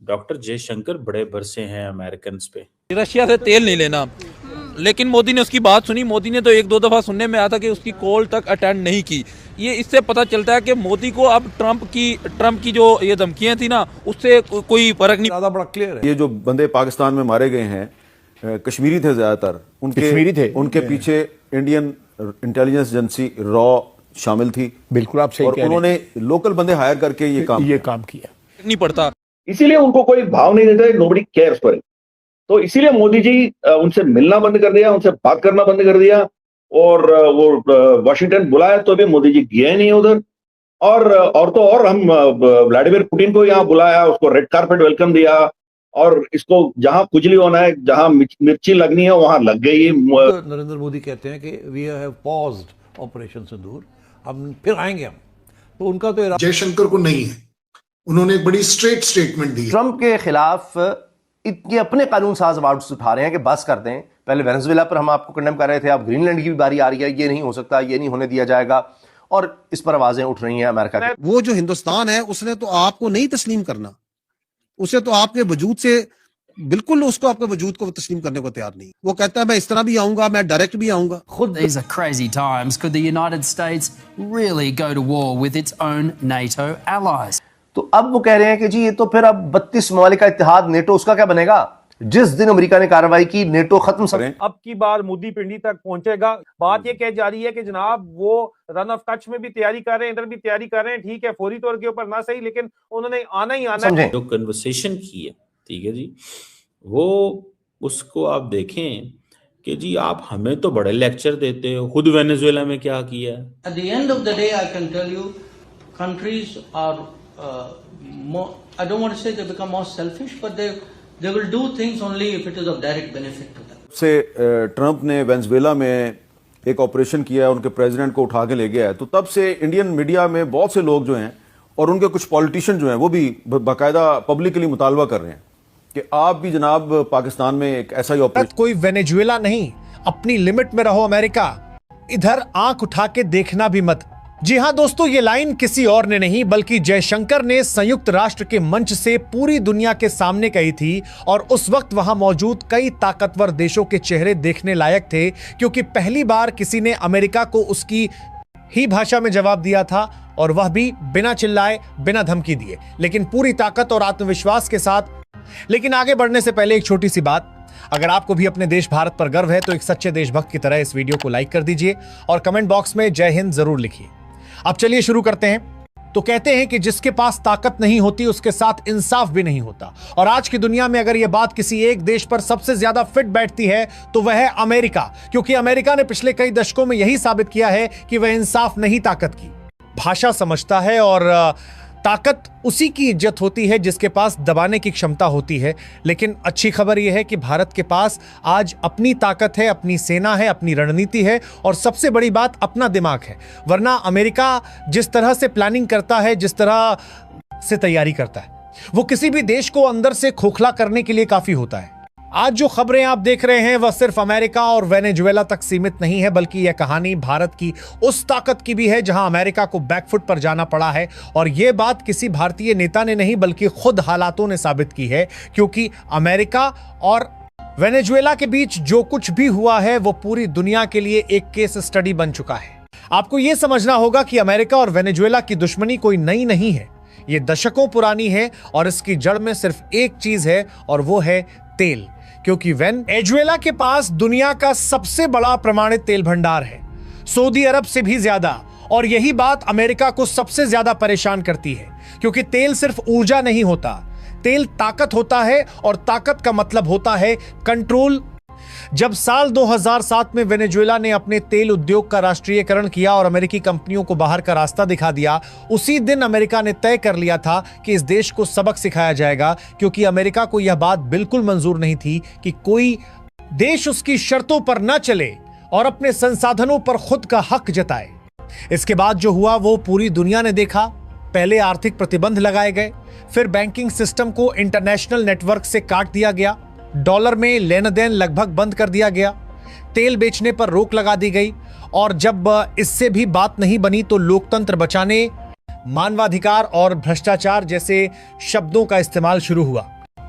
Doctor Jaishankar बड़े बरसे हैं अमेरिकन पे। रशिया से तेल नहीं लेना, लेकिन मोदी ने उसकी बात सुनी। मोदी ने तो एक दो दफा सुनने में आया था कि उसकी कॉल तक अटेंड नहीं की। ये इससे पता चलता है कि मोदी को अब ट्रंप की जो ये धमकियां थी ना, उससे कोई फर्क नहीं। ज्यादा बड़ा क्लियर है। ये जो बंदे पाकिस्तान में मारे गए हैं कश्मीरी थे ज्यादातर, उनके पीछे इंडियन इंटेलिजेंस एजेंसी रॉ शामिल थी। बिल्कुल आप सही और कह रहे हैं। उन्होंने लोकल बंदे हायर करके ये काम किया नहीं पड़ता, इसीलिए उनको कोई भाव नहीं देता, नोबडी केयर्स फॉर इट। तो इसीलिए मोदी जी उनसे मिलना बंद कर दिया, उनसे बात करना बंद कर दिया, और वो वाशिंगटन बुलाया तो भी मोदी जी गए नहीं उधर। और तो और हम व्लादिमीर पुतिन को यहाँ बुलाया, उसको रेड कार्पेट वेलकम दिया, और इसको जहां खुजली होना है, जहां मिर्ची लगनी है, वहां लग गई। नरेंद्र मोदी कहते हैं कि वी हैव पॉज्ड ऑपरेशन सिंदूर, हम फिर आएंगे हम। तो उनका तो जयशंकर को नहीं है, उन्होंने एक बड़ी स्ट्रेट स्टेटमेंट दी। ट्रंप के खिलाफ इतने अपने कानून साज आवाज उठा रहे हैं कि बस कर दें। पहले वेनेजुएला पर हम आपको कंडेम कर रहे थे, अब ग्रीनलैंड की भी बारी आ रही है, ये नहीं हो सकता, ये नहीं होने दिया जाएगा, और इस पर आवाजें उठ रही हैं अमेरिका की। वो जो हिंदुस्तान है उसने तो आपको नहीं तस्लीम करना, उसे तो आपके वजूद से बिल्कुल उसको आपके वजूद को तस्लीम करने को तैयार नहीं। वो कहता है मैं इस तरह भी आऊंगा, मैं डायरेक्ट भी आऊंगा। खुद These are crazy times. Could the United States really go to war with its own NATO allies? तो अब वो कह रहे हैं कि जी ये तो फिर अब 32 ममालिक का इत्तेहाद नेटो, उसका क्या बनेगा? जिस दिन अमेरिका ने कार्रवाई की नेटो खत्म। अब की बार मोदी पिंडी तक पहुंचेगा। बात ये कह जा रही है कि जनाब वो रन ऑफ कच्छ में भी तैयारी कर रहे हैं, इधर भी तैयारी कर रहे हैं। ठीक है, फौरी तौर के ऊपर ना सही, लेकिन उन्होंने आना ही आना है। जो कन्वर्सेशन की है, ठीक है जी, वो उसको आप देखें कि जी आप हमें तो बड़े लेक्चर देते हो, खुद वेनेजुएला में क्या किया है। At the end of the day, I can tell you, countries are more, I don't want to say they become more selfish, but they will do things only if it is of direct benefit to them. से Trump ने Venezuela में एक operation किया, उनके president को उठा के ले गया है, तो तब से इंडियन मीडिया में बहुत से लोग जो हैं और उनके कुछ पॉलिटिशियन जो हैं वो भी बाकायदा पब्लिकली मुतालबा कर रहे हैं कि आप भी जनाब पाकिस्तान में एक ऐसा ही ऑपरेशन। कोई वेनेजुएला नहीं, अपनी लिमिट में रहो अमेरिका, इधर आंख उठा के देखना भी मत। जी हां दोस्तों, ये लाइन किसी और ने नहीं बल्कि जयशंकर ने संयुक्त राष्ट्र के मंच से पूरी दुनिया के सामने कही थी, और उस वक्त वहां मौजूद कई ताकतवर देशों के चेहरे देखने लायक थे, क्योंकि पहली बार किसी ने अमेरिका को उसकी ही भाषा में जवाब दिया था, और वह भी बिना चिल्लाए, बिना धमकी दिए, लेकिन पूरी ताकत और आत्मविश्वास के साथ। लेकिन आगे बढ़ने से पहले एक छोटी सी बात, अगर आपको भी अपने देश भारत पर गर्व है तो एक सच्चे देशभक्त की तरह इस वीडियो को लाइक कर दीजिए और कमेंट बॉक्स में जय हिंद जरूर लिखिए। अब चलिए शुरू करते हैं। तो कहते हैं कि जिसके पास ताकत नहीं होती उसके साथ इंसाफ भी नहीं होता, और आज की दुनिया में अगर यह बात किसी एक देश पर सबसे ज्यादा फिट बैठती है तो वह है अमेरिका, क्योंकि अमेरिका ने पिछले कई दशकों में यही साबित किया है कि वह इंसाफ नहीं ताकत की भाषा समझता है, और ताकत उसी की इज्जत होती है जिसके पास दबाने की क्षमता होती है। लेकिन अच्छी खबर यह है कि भारत के पास आज अपनी ताकत है, अपनी सेना है, अपनी रणनीति है, और सबसे बड़ी बात अपना दिमाग है। वरना अमेरिका जिस तरह से प्लानिंग करता है, जिस तरह से तैयारी करता है, वो किसी भी देश को अंदर से खोखला करने के लिए काफी होता है। आज जो खबरें आप देख रहे हैं वह सिर्फ अमेरिका और वेनेजुएला तक सीमित नहीं है, बल्कि यह कहानी भारत की उस ताकत की भी है जहां अमेरिका को बैकफुट पर जाना पड़ा है। और यह बात किसी भारतीय नेता ने नहीं बल्कि खुद हालातों ने साबित की है, क्योंकि अमेरिका और वेनेजुएला के बीच जो कुछ भी हुआ है वो पूरी दुनिया के लिए एक केस स्टडी बन चुका है। आपको यह समझना होगा कि अमेरिका और वेनेजुएला की दुश्मनी कोई नई नहीं है, ये दशकों पुरानी है, और इसकी जड़ में सिर्फ एक चीज है और वो है तेल। क्योंकि वेनेजुएला के पास दुनिया का सबसे बड़ा प्रमाणित तेल भंडार है, सऊदी अरब से भी ज्यादा, और यही बात अमेरिका को सबसे ज्यादा परेशान करती है, क्योंकि तेल सिर्फ ऊर्जा नहीं होता, तेल ताकत होता है, और ताकत का मतलब होता है कंट्रोल। जब साल 2007 में वेनेजुएला ने अपने तेल उद्योग का राष्ट्रीयकरण किया और अमेरिकी कंपनियों को बाहर का रास्ता दिखा दिया, उसी दिन अमेरिका ने तय कर लिया था कि इस देश को सबक सिखाया जाएगा, क्योंकि अमेरिका को यह बात बिल्कुल मंजूर नहीं थी कि कोई देश उसकी शर्तों पर न चले और अपने संसाधनों पर खुद का हक जताए। इसके बाद जो हुआ वो पूरी दुनिया ने देखा। पहले आर्थिक प्रतिबंध लगाए गए, फिर बैंकिंग सिस्टम को इंटरनेशनल नेटवर्क से काट दिया गया, डॉलर में लेन देन लगभग बंद कर दिया गया, तेल बेचने पर रोक लगा दी गई, और जब इससे भी बात नहीं बनी तो लोकतंत्र बचाने, मानवाधिकार और भ्रष्टाचार जैसे शब्दों का इस्तेमाल शुरू हुआ।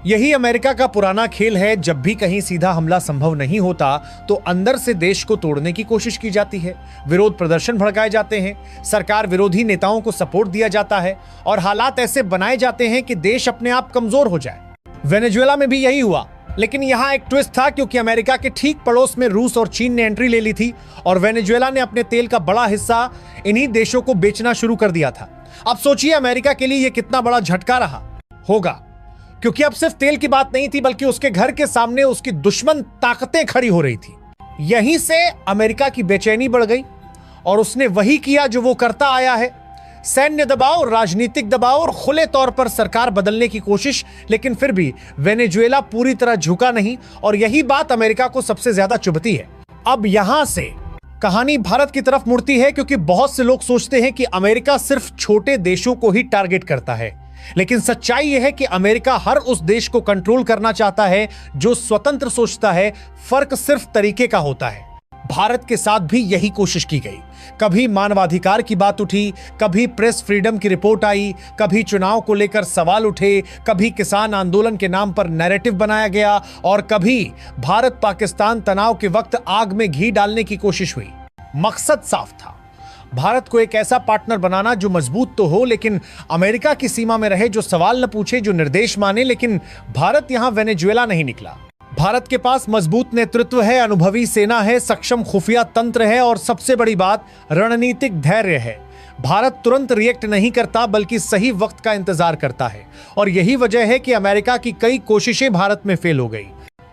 यही अमेरिका का पुराना खेल है। जब भी कहीं सीधा हमला संभव नहीं होता तो अंदर से देश को तोड़ने की कोशिश की जाती है, विरोध प्रदर्शन भड़काए जाते हैं, सरकार विरोधी नेताओं को सपोर्ट दिया जाता है और हालात ऐसे बनाए जाते हैं कि देश अपने आप कमजोर हो जाए। वेनेजुएला में भी यही हुआ, लेकिन यहां एक ट्विस्ट था, क्योंकि अमेरिका के ठीक पड़ोस में रूस और चीन ने एंट्री ले ली थी और वेनेजुएला ने अपने तेल का बड़ा हिस्सा इन्हीं देशों को बेचना शुरू कर दिया था। अब सोचिए अमेरिका के लिए यह कितना बड़ा झटका रहा होगा, क्योंकि अब सिर्फ तेल की बात नहीं थी, बल्कि उसके घर के सामने उसकी दुश्मन ताकतें खड़ी हो रही थी। यहीं से अमेरिका की बेचैनी बढ़ गई और उसने वही किया जो वो करता आया है, सैन्य दबाव, राजनीतिक दबाव और खुले तौर पर सरकार बदलने की कोशिश। लेकिन फिर भी वेनेजुएला पूरी तरह झुका नहीं और यही बात अमेरिका को सबसे ज्यादा चुभती है। अब यहां से कहानी भारत की तरफ मुड़ती है, क्योंकि बहुत से लोग सोचते हैं कि अमेरिका सिर्फ छोटे देशों को ही टारगेट करता है, लेकिन सच्चाई यह है कि अमेरिका हर उस देश को कंट्रोल करना चाहता है जो स्वतंत्र सोचता है। फर्क सिर्फ तरीके का होता है। भारत के साथ भी यही कोशिश की गई। कभी मानवाधिकार की बात उठी, कभी प्रेस फ्रीडम की रिपोर्ट आई, कभी चुनाव को लेकर सवाल उठे, कभी किसान आंदोलन के नाम पर नैरेटिव बनाया गया और कभी भारत पाकिस्तान तनाव के वक्त आग में घी डालने की कोशिश हुई। मकसद साफ था, भारत को एक ऐसा पार्टनर बनाना जो मजबूत तो हो लेकिन अमेरिका की सीमा में रहे, जो सवाल न पूछे, जो निर्देश माने। लेकिन भारत यहां वेनेजुएला नहीं निकला। भारत के पास मजबूत नेतृत्व है, अनुभवी सेना है, सक्षम खुफिया तंत्र है और सबसे बड़ी बात रणनीतिक धैर्य है। भारत तुरंत रिएक्ट नहीं करता, बल्कि सही वक्त का इंतजार करता है और यही वजह है कि अमेरिका की कई कोशिशें भारत में फेल हो गई।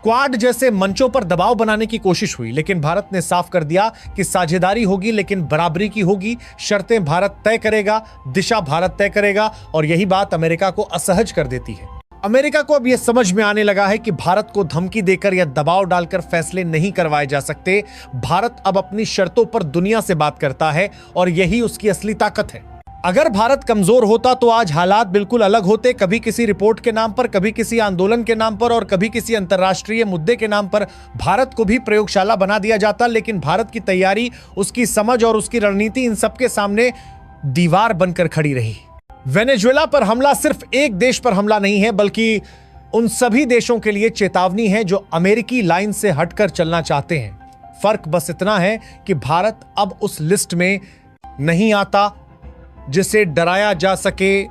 क्वाड जैसे मंचों पर दबाव बनाने की कोशिश हुई, लेकिन भारत ने साफ कर दिया कि साझेदारी होगी लेकिन बराबरी की होगी। शर्तें भारत तय करेगा, दिशा भारत तय करेगा और यही बात अमेरिका को असहज कर देती है। अमेरिका को अब यह समझ में आने लगा है कि भारत को धमकी देकर या दबाव डालकर फैसले नहीं करवाए जा सकते। भारत अब अपनी शर्तों पर दुनिया से बात करता है और यही उसकी असली ताकत है। अगर भारत कमजोर होता तो आज हालात बिल्कुल अलग होते। कभी किसी रिपोर्ट के नाम पर, कभी किसी आंदोलन के नाम पर और कभी किसी अंतर्राष्ट्रीय मुद्दे के नाम पर भारत को भी प्रयोगशाला बना दिया जाता। लेकिन भारत की तैयारी, उसकी समझ और उसकी रणनीति इन सबके सामने दीवार बनकर खड़ी रही। वेनेजुएला पर हमला सिर्फ एक देश पर हमला नहीं है, बल्कि उन सभी देशों के लिए चेतावनी है जो अमेरिकी लाइन से हटकर चलना चाहते हैं। फर्क बस इतना है कि भारत अब उस लिस्ट में नहीं आता जिसे डराया जा सके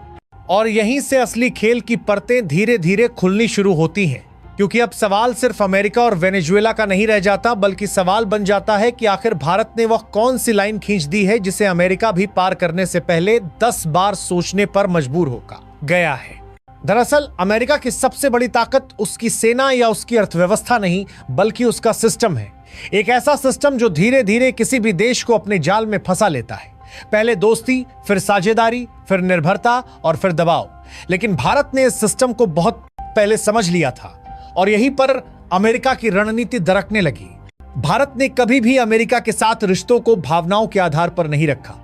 और यहीं से असली खेल की परतें धीरे धीरे खुलनी शुरू होती हैं, क्योंकि अब सवाल सिर्फ अमेरिका और वेनेजुएला का नहीं रह जाता, बल्कि सवाल बन जाता है कि आखिर भारत ने वह कौन सी लाइन खींच दी है जिसे अमेरिका भी पार करने से पहले 10 बार सोचने पर मजबूर होगा गया है। दरअसल अमेरिका की सबसे बड़ी ताकत उसकी सेना या उसकी अर्थव्यवस्था नहीं, बल्कि उसका सिस्टम है। एक ऐसा सिस्टम जो धीरे धीरे किसी भी देश को अपने जाल में फंसा लेता है। पहले दोस्ती, फिर साझेदारी, फिर निर्भरता और फिर दबाव। लेकिन भारत ने इस सिस्टम को बहुत पहले समझ लिया था और यहीं पर अमेरिका की रणनीति दरकने लगी। भारत ने कभी भी अमेरिका के साथ रिश्तों को भावनाओं के आधार पर नहीं रखा।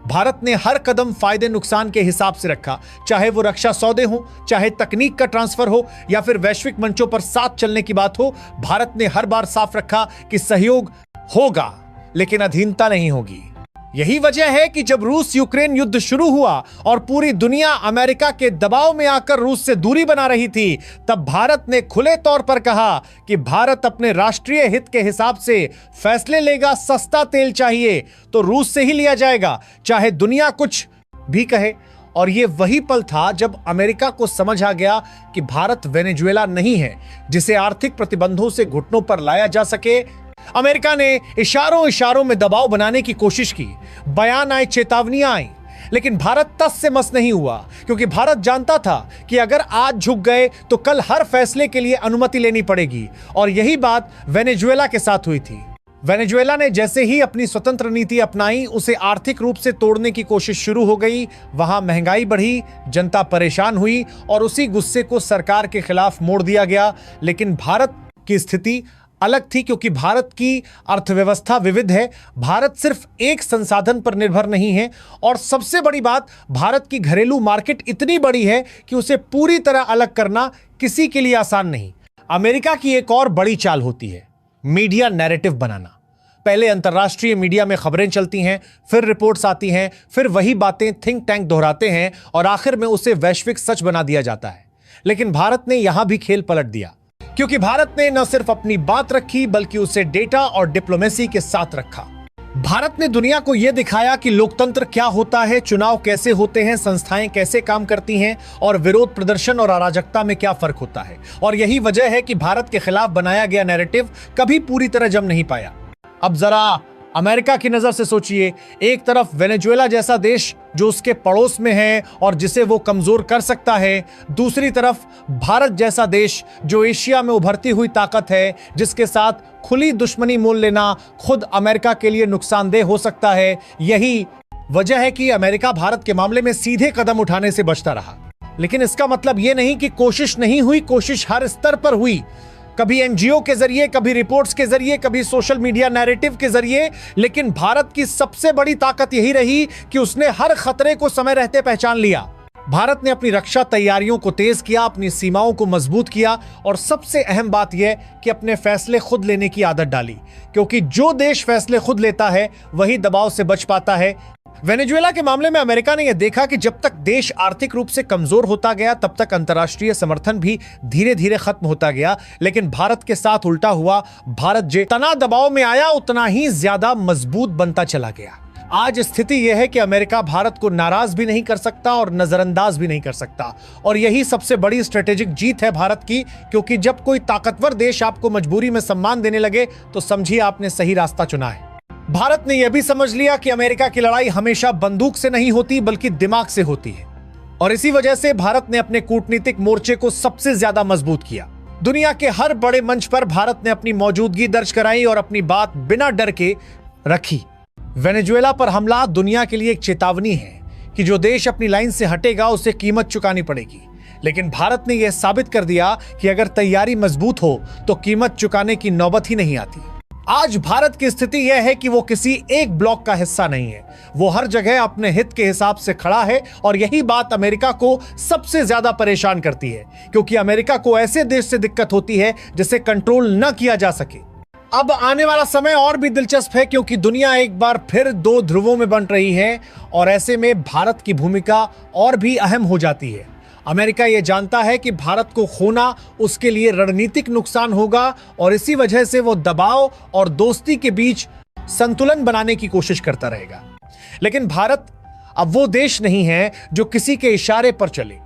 भारत ने हर कदम फायदे नुकसान के हिसाब से रखा, चाहे वो रक्षा सौदे हो, चाहे तकनीक का ट्रांसफर हो या फिर वैश्विक मंचों पर साथ चलने की बात हो। भारत ने हर बार साफ रखा कि सहयोग होगा लेकिन अधीनता नहीं होगी। यही वजह है कि जब रूस यूक्रेन युद्ध शुरू हुआ और पूरी दुनिया अमेरिका के दबाव में आकर रूस से दूरी बना रही थी, तब भारत ने खुले तौर पर कहा कि भारत अपने राष्ट्रीय हित के हिसाब से फैसले लेगा। सस्ता तेल चाहिए तो रूस से ही लिया जाएगा, चाहे दुनिया कुछ भी कहे। और ये वही पल था जब अमेरिका को समझ आ गया कि भारत वेनेजुएला नहीं है जिसे आर्थिक प्रतिबंधों से घुटनों पर लाया जा सके। अमेरिका ने इशारों इशारों में दबाव बनाने की कोशिश की, बयान आए, चेतावनियां आई, लेकिन भारत तस से मस नहीं हुआ, क्योंकि भारत जानता था कि अगर आज झुक गए तो कल हर फैसले के लिए अनुमति लेनी पड़ेगी। और यही बात वेनेजुएला के साथ हुई थी। वेनेजुएला ने जैसे ही अपनी स्वतंत्र नीति अपनाई, उसे आर्थिक रूप से तोड़ने की कोशिश शुरू हो गई। वहां महंगाई बढ़ी, जनता परेशान हुई और उसी गुस्से को सरकार के खिलाफ मोड़ दिया गया। लेकिन भारत की स्थिति अलग थी, क्योंकि भारत की अर्थव्यवस्था विविध है। भारत सिर्फ एक संसाधन पर निर्भर नहीं है और सबसे बड़ी बात, भारत की घरेलू मार्केट इतनी बड़ी है कि उसे पूरी तरह अलग करना किसी के लिए आसान नहीं। अमेरिका की एक और बड़ी चाल होती है मीडिया नैरेटिव बनाना। पहले अंतर्राष्ट्रीय मीडिया में खबरें चलती हैं, फिर रिपोर्ट्स आती हैं, फिर वही बातें थिंक टैंक दोहराते हैं और आखिर में उसे वैश्विक सच बना दिया जाता है। लेकिन भारत ने यहां भी खेल पलट दिया, क्योंकि भारत ने न सिर्फ अपनी बात रखी बल्कि उसे डेटा और डिप्लोमेसी के साथ रखा। भारत ने दुनिया को यह दिखाया कि लोकतंत्र क्या होता है, चुनाव कैसे होते हैं, संस्थाएं कैसे काम करती हैं और विरोध प्रदर्शन और अराजकता में क्या फर्क होता है। और यही वजह है कि भारत के खिलाफ बनाया गया नैरेटिव कभी पूरी तरह जम नहीं पाया। अब जरा अमेरिका की नजर से सोचिए, एक तरफ वेनेजुएला जैसा देश जो उसके पड़ोस में है और जिसे वो कमजोर कर सकता है, दूसरी तरफ भारत जैसा देश जो एशिया में उभरती हुई ताकत है, जिसके साथ खुली दुश्मनी मोल लेना खुद अमेरिका के लिए नुकसानदेह हो सकता है। यही वजह है कि अमेरिका भारत के मामले में सीधे कदम उठाने से बचता रहा। लेकिन इसका मतलब यह नहीं कि कोशिश नहीं हुई, कोशिश हर स्तर पर हुई, कभी एनजीओ के जरिए, कभी रिपोर्ट्स के जरिए, कभी सोशल मीडिया नैरेटिव के जरिए। लेकिन भारत की सबसे बड़ी ताकत यही रही कि उसने हर खतरे को समय रहते पहचान लिया। भारत ने अपनी रक्षा तैयारियों को तेज किया, अपनी सीमाओं को मजबूत किया और सबसे अहम बात यह कि अपने फैसले खुद लेने की आदत डाली, क्योंकि जो देश फैसले खुद लेता है वही दबाव से बच पाता है। वेनेजुएला के मामले में अमेरिका ने यह देखा कि जब तक देश आर्थिक रूप से कमजोर होता गया तब तक अंतर्राष्ट्रीय समर्थन भी धीरे धीरे खत्म होता गया। लेकिन भारत के साथ उल्टा हुआ, भारत जितना दबाव में आया उतना ही ज्यादा मजबूत बनता चला गया। आज स्थिति यह है कि अमेरिका भारत को नाराज भी नहीं कर सकता और नजरअंदाज भी नहीं कर सकता, और यही सबसे बड़ी स्ट्रेटेजिक जीत है भारत की, क्योंकि जब कोई ताकतवर देश आपको मजबूरी में सम्मान देने लगे तो समझिए आपने सही रास्ता चुना है। भारत ने यह भी समझ लिया कि अमेरिका की लड़ाई हमेशा बंदूक से नहीं होती बल्कि दिमाग से होती है, और इसी वजह से भारत ने अपने कूटनीतिक मोर्चे को सबसे ज्यादा मजबूत किया। दुनिया के हर बड़े मंच पर भारत ने अपनी मौजूदगी दर्ज कराई और अपनी बात बिना डर के रखी। वेनेजुएला पर हमला दुनिया के लिए एक चेतावनी है कि जो देश अपनी लाइन से हटेगा उसे कीमत चुकानी पड़ेगी। लेकिन भारत ने यह साबित कर दिया कि अगर तैयारी मजबूत हो तो कीमत चुकाने की नौबत ही नहीं आती। आज भारत की स्थिति यह है कि वो किसी एक ब्लॉक का हिस्सा नहीं है, वो हर जगह अपने हित के हिसाब से खड़ा है, और यही बात अमेरिका को सबसे ज्यादा परेशान करती है, क्योंकि अमेरिका को ऐसे देश से दिक्कत होती है जिसे कंट्रोल न किया जा सके। अब आने वाला समय और भी दिलचस्प है, क्योंकि दुनिया एक बार फिर दो ध्रुवों में बंट रही है, और ऐसे में भारत की भूमिका और भी अहम हो जाती है। अमेरिका यह जानता है कि भारत को खोना उसके लिए रणनीतिक नुकसान होगा, और इसी वजह से वो दबाव और दोस्ती के बीच संतुलन बनाने की कोशिश करता रहेगा। लेकिन भारत अब वो देश नहीं है जो किसी के इशारे पर चले।